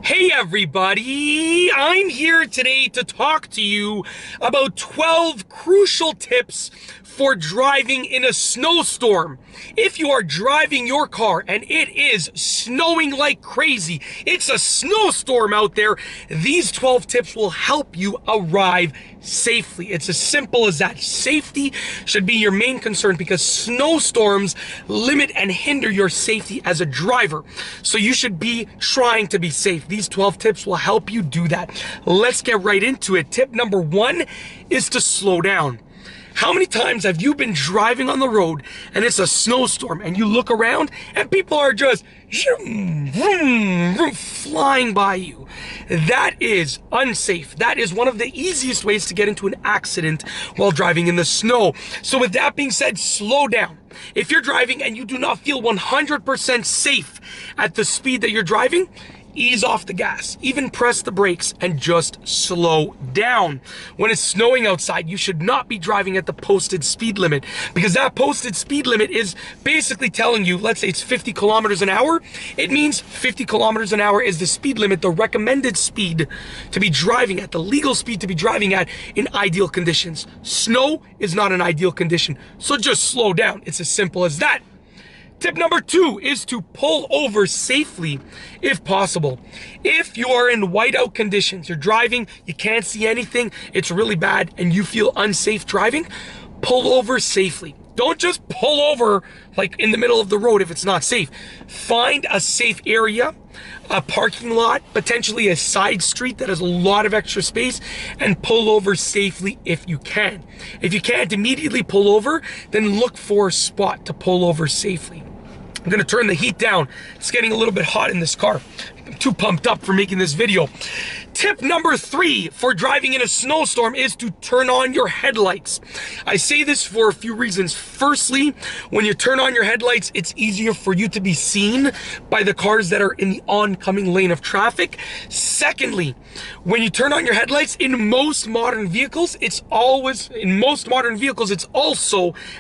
Hey everybody, I'm here today to talk to you about 12 crucial tips for driving in a snowstorm. If you are driving your car and it is snowing like crazy, it's a snowstorm out there, these 12 tips will help you arrive safely. It's as simple as that. Safety should be your main concern because snowstorms limit and hinder your safety as a driver. So you should be trying to be safe. These 12 tips will help you do that. Let's get right into it. Tip number 1 is to slow down. How many times have you been driving on the road and it's a snowstorm and you look around and people are just flying by you? That is unsafe. That is one of the easiest ways to get into an accident while driving in the snow. So with that being said, slow down. If you're driving and you do not feel 100% safe at the speed that you're driving, ease off the gas, even press the brakes and just slow down. When it's snowing outside, you should not be driving at the posted speed limit because that posted speed limit is basically telling you, let's say it's 50 kilometers an hour. It means 50 kilometers an hour is the speed limit, the recommended speed to be driving at, the legal speed to be driving at in ideal conditions. Snow is not an ideal condition, so just slow down. It's as simple as that. Tip number 2 is to pull over safely if possible. If you are in whiteout conditions, you're driving, you can't see anything, it's really bad, and you feel unsafe driving, pull over safely. Don't just pull over like in the middle of the road if it's not safe. Find a safe area, a parking lot, potentially a side street that has a lot of extra space, and pull over safely if you can. If you can't immediately pull over, then look for a spot to pull over safely. I'm gonna turn the heat down. It's getting a little bit hot in this car. I'm too pumped up for making this video. Tip number 3 for driving in a snowstorm is to turn on your headlights. I say this for a few reasons. Firstly, when you turn on your headlights, it's easier for you to be seen by the cars that are in the oncoming lane of traffic. Secondly, when you turn on your headlights, in most modern vehicles, it's also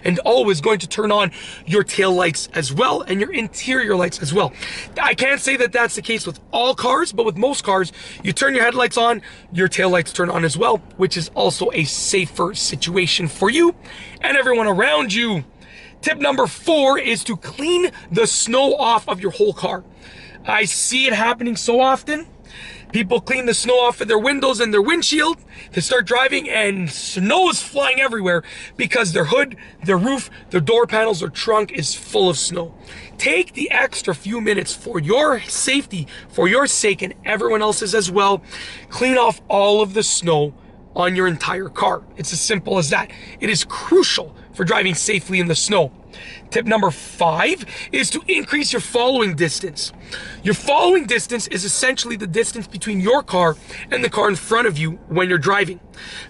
and always going to turn on your tail lights as well and your interior lights as well. I can't say that that's the case with all cars, but with most cars, you turn your headlights on, your tail lights turn on as well, which is also a safer situation for you and everyone around you. Tip number 4 is to clean the snow off of your whole car. I see it happening so often. People clean the snow off of their windows and their windshield. They start driving and snow is flying everywhere because their hood, their roof, their door panels, their trunk is full of snow. Take the extra few minutes for your safety, for your sake and everyone else's as well. Clean off all of the snow on your entire car. It's as simple as that. It is crucial for driving safely in the snow. Tip number 5 is to increase your following distance. Your following distance is essentially the distance between your car and the car in front of you when you're driving.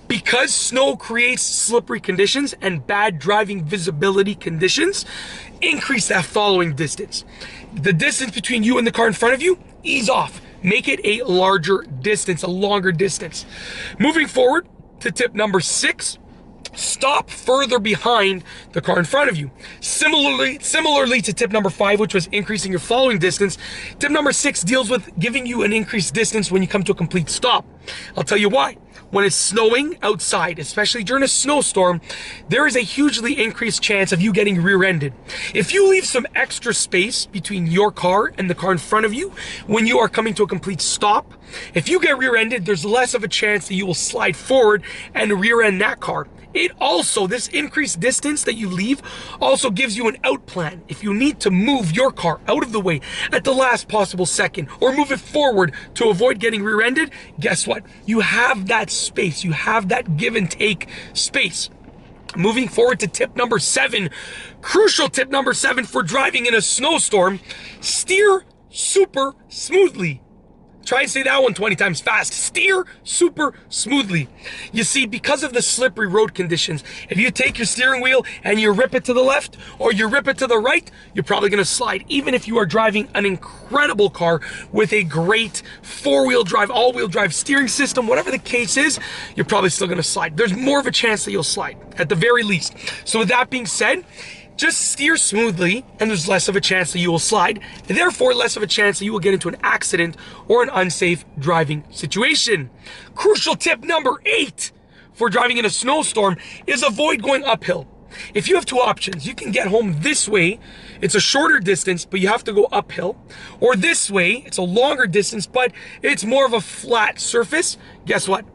Because snow creates slippery conditions and bad driving visibility conditions, increase that following distance. The distance between you and the car in front of you, ease off. Make it a larger distance, a longer distance. Moving forward to tip number 6, stop further behind the car in front of you. Similarly to tip number 5, which was increasing your following distance, tip number 6 deals with giving you an increased distance when you come to a complete stop. I'll tell you why. When it's snowing outside, especially during a snowstorm, there is a hugely increased chance of you getting rear-ended. If you leave some extra space between your car and the car in front of you when you are coming to a complete stop, if you get rear-ended, there's less of a chance that you will slide forward and rear-end that car. This increased distance that you leave also gives you an out plan. If you need to move your car out of the way at the last possible second or move it forward to avoid getting rear-ended, guess what? You have that space. You have that give and take space. Moving forward to tip number 7, crucial tip number 7 for driving in a snowstorm, steer super smoothly. Try and say that one 20 times fast. Steer super smoothly. You see, because of the slippery road conditions, if you take your steering wheel and you rip it to the left or you rip it to the right, you're probably gonna slide. Even if you are driving an incredible car with a great 4-wheel drive, all-wheel drive steering system, whatever the case is, you're probably still gonna slide. There's more of a chance that you'll slide, at the very least. So with that being said, just steer smoothly, and there's less of a chance that you will slide, and therefore less of a chance that you will get into an accident or an unsafe driving situation. Crucial tip number 8 for driving in a snowstorm is avoid going uphill. If you have two options, you can get home this way, it's a shorter distance, but you have to go uphill, or this way, it's a longer distance, but it's more of a flat surface. Guess what?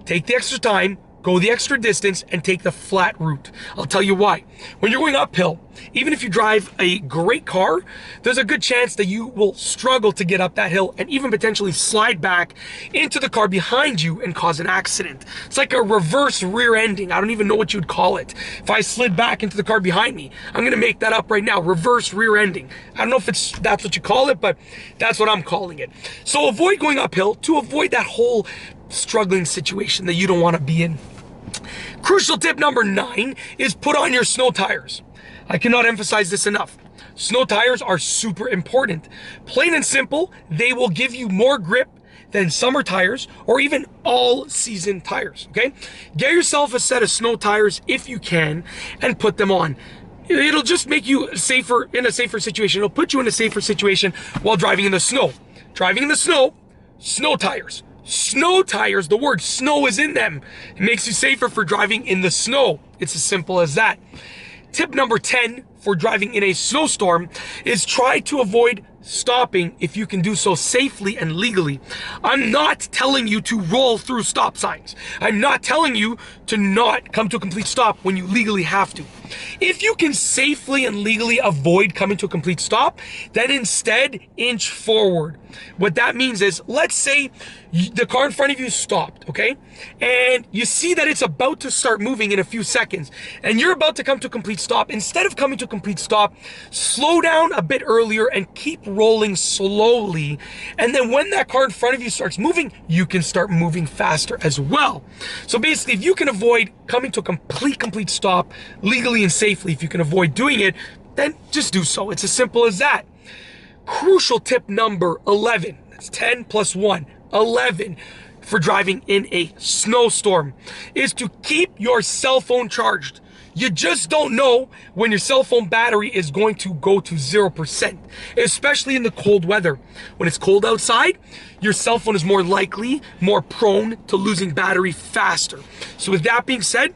Take the extra time, go the extra distance, and take the flat route. I'll tell you why. When you're going uphill, even if you drive a great car, there's a good chance that you will struggle to get up that hill and even potentially slide back into the car behind you and cause an accident. It's like a reverse rear ending. I don't even know what you'd call it. If I slid back into the car behind me, I'm gonna make that up right now, reverse rear ending. I don't know if that's what you call it, but that's what I'm calling it. So avoid going uphill to avoid that whole struggling situation that you don't wanna be in. Crucial tip number 9 is put on your snow tires. I cannot emphasize this enough. Snow tires are super important. Plain and simple, they will give you more grip than summer tires or even all season tires, okay? Get yourself a set of snow tires if you can and put them on. It'll just make you safer in a safer situation. It'll put you in a safer situation while driving in the snow. Driving in the snow, snow tires. Snow tires, the word snow is in them. It makes you safer for driving in the snow. It's as simple as that. Tip number 10 for driving in a snowstorm is try to avoid stopping if you can do so safely and legally. I'm not telling you to roll through stop signs. I'm not telling you to not come to a complete stop when you legally have to. If you can safely and legally avoid coming to a complete stop, then instead inch forward. What that means is, let's say the car in front of you stopped, okay? And you see that it's about to start moving in a few seconds, and you're about to come to a complete stop. Instead of coming to a complete stop, slow down a bit earlier and keep rolling slowly. And then when that car in front of you starts moving, you can start moving faster as well. So basically, if you can avoid coming to a complete stop legally and safely, if you can avoid doing it, then just do so. It's as simple as that. Crucial tip number 11, that's 10 plus 1, 11 for driving in a snowstorm is to keep your cell phone charged. You just don't know when your cell phone battery is going to go to 0%, especially in the cold weather. When it's cold outside, your cell phone is more likely, more prone to losing battery faster. So with that being said,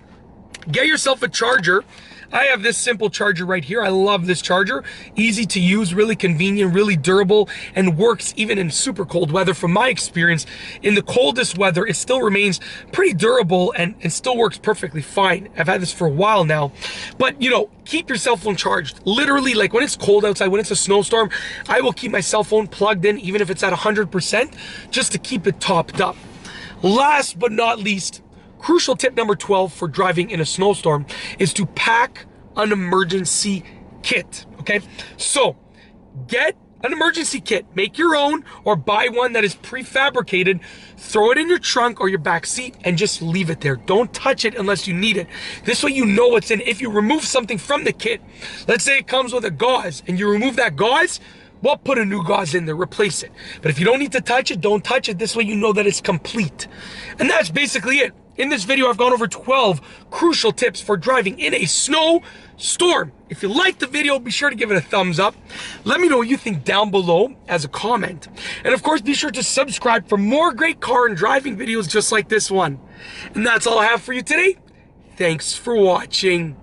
get yourself a charger. I have this simple charger right here. I love this charger. Easy to use, really convenient, really durable, and works even in super cold weather. From my experience, in the coldest weather, it still remains pretty durable and still works perfectly fine. I've had this for a while now. But, you know, keep your cell phone charged. Literally, like when it's cold outside, when it's a snowstorm, I will keep my cell phone plugged in, even if it's at 100%, just to keep it topped up. Last but not least, crucial tip number 12 for driving in a snowstorm is to pack an emergency kit, okay? So get an emergency kit, make your own or buy one that is prefabricated, throw it in your trunk or your back seat and just leave it there. Don't touch it unless you need it. This way you know what's in. If you remove something from the kit, let's say it comes with a gauze and you remove that gauze, well, put a new gauze in there, replace it. But if you don't need to touch it, don't touch it. This way you know that it's complete. And that's basically it. In this video, I've gone over 12 crucial tips for driving in a snowstorm. If you liked the video, be sure to give it a thumbs up. Let me know what you think down below as a comment. And of course, be sure to subscribe for more great car and driving videos just like this one. And that's all I have for you today. Thanks for watching.